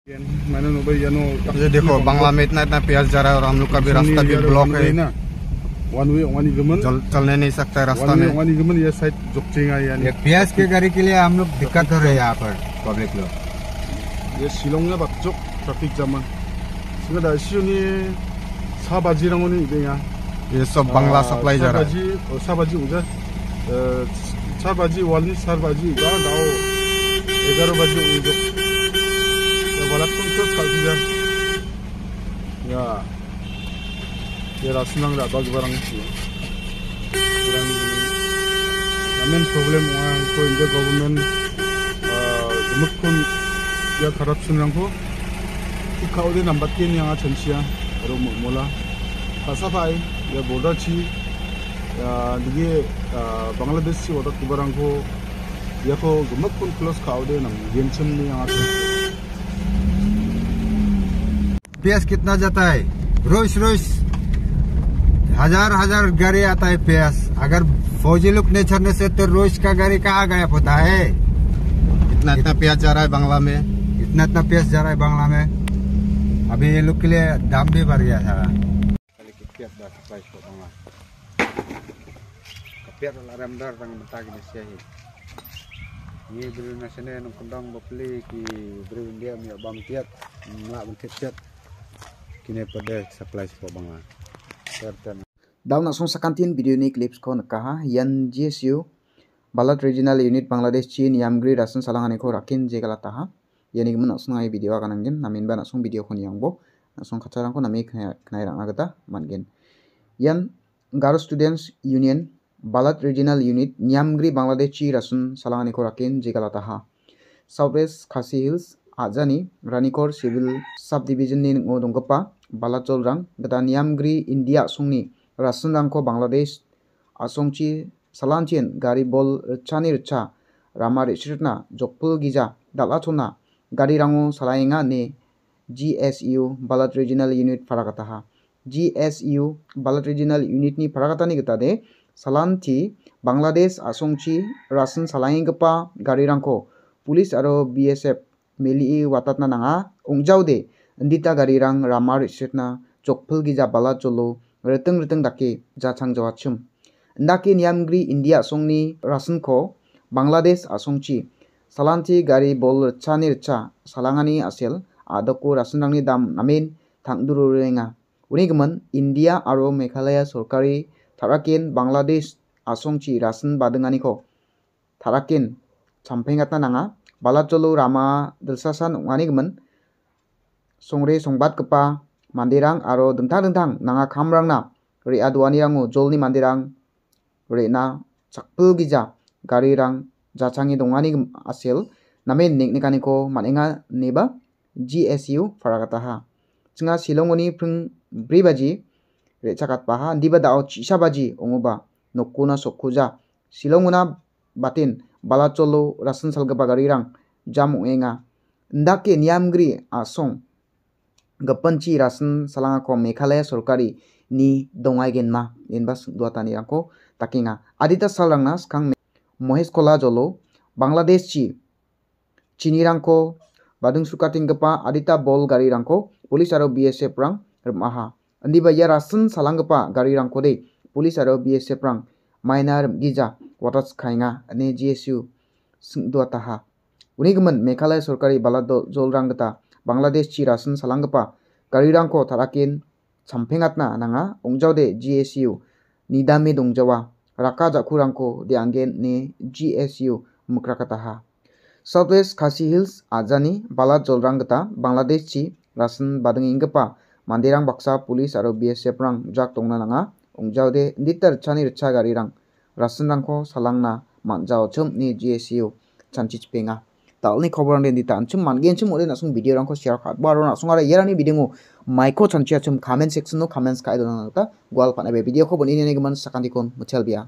ये देखो बांग्ला में इतना इतना प्याज जा रहा है और हम लोग का भी रास्ता भी ब्लॉक है ना। चलने नहीं सकता है रास्ता में। ये प्याज के गाड़ी के लिए हम लोग दिक्कत हो रहे हैं यहाँ पर पब्लिक लोग। ये शिलोंग में बच्चों ट्रैफिक जाम ये सब बांग्ला सप्लाई जा रहा है। साबाजी उधर 4 बजे वाली 4 बजे दाओ 11 बजे Walat pun terus kalau dia, ya, dia langsung nggak bagi barang itu. Barang ini, namun problem orang itu India government, mungkin dia corruption yang ko, kau dia nambatin yang acan sia, baru mula, pasapay, dia border ci, ya, dia Bangladesh ci wadat barang ko, dia ko mungkin close kau dia nam, gencem ni yang acan. प्याज कितना जाता है रोज रोज हजार गाड़ी आता है प्याज। अगर फौजी लोग नहीं छोड़ने से तो रोज का गाड़ी कहाँ गायब होता है। इतना प्याज जा रहा है बांग्ला में, इतना प्याज जा रहा है बांग्ला में। अभी ये लोग के लिए दाम भी बढ़ गया था। ये नशने नंकंडंग बपली की इंडिया में बम तियत ना बंतियत kini pada supply sepo bangla serta daw na song sakantin video ni clips ko nakaha yan GSU Balat Regional Unit Bangladesh Chin Yamgri rasun salangani ko rakin jegala taha yani gimana song ai video akan angin namin ba na song video ko niyangbo na song kacharang ko nami knai rang agata mangin yan Garo Students Union Balat Regional Unit Yamgri Bangladesh Chi rasun salangani ko rakin jegala taha Southwest Khasi Hills Ajani Ranikor Civil Subdivision ni ngodongkapa Balachol rang gata Yamgri India sungni rasun rangko Bangladesh asongchi salanchien gari bol chani rcha rama rishritna jokpul gija dalachona gari rango salainga ne GSU Balat Regional Unit farakataha GSU Balat Regional Unit ni farakatani gata de salanti Bangladesh asongchi rasun salaingapa gari rangko police aro BSF meli watatna nanga ongjaude ndita gari rang ramar isitna jokpul gija bala jolo reteng dake jachang jawachum ndaki Yamgri India songni rasun ko Bangladesh asongchi salanti gari bol chani rcha salangani asel adoko rasun rangni dam namin thangduru renga unigman India aro Meghalaya sorkari tharakin Bangladesh asongchi rasun badengani ko tharakin champhengatna nanga balajolo rama delsasan unganigman songre songbat kepa mandirang aro dengtang nanga kamrangna re adwani rango jolni mandirang re na chakpul gija garirang jachangi dongani asel namen niknikani ko manenga neba GSU farakataha chinga silongoni phung bribaji re chakat paha diba dao chisabaji ongoba nokuna sokkuja silonguna batin balacholo rasun salgaba garirang jamu enga ndake Yamgri asong gapanchi rasun salanga ko Meghalaya sorkari ni dongai genma inbas duatani rangko takinga adita salrangna skang Mohesh Kola jolo Bangladesh chi chini rangko badung sukating gapa adita bol gari rangko police aro BSF rang remaha andiba ya rasun salangapa gari rangko de police aro BSF rang minor gija watas khainga ane GSU duataha unigman Meghalaya sorkari balado jolrang gata Bangladesh chi rasun salangapa garirangko tharakin champhengatna nanga ongjaude GSU nidame dongjawa raka jakurangko dianggen ne GSU mukrakataha Southwest Khasi Hills Ajani balat jolrang gata Bangladesh chi rasun badengingpa mandirang baksa police aro BSF rang jak tongna nanga ongjaude nditar chani rcha garirang rasun rangko salangna manjao chum ni GSU chanchi chpenga talni khobar den dita anchum mangen chum ore nasung video rangko share khat baro nasung ara yerani video maiko chanchia chum comment section no comments kai dona ta gwal pana be video ko boni ne geman sakanti kon muchal bia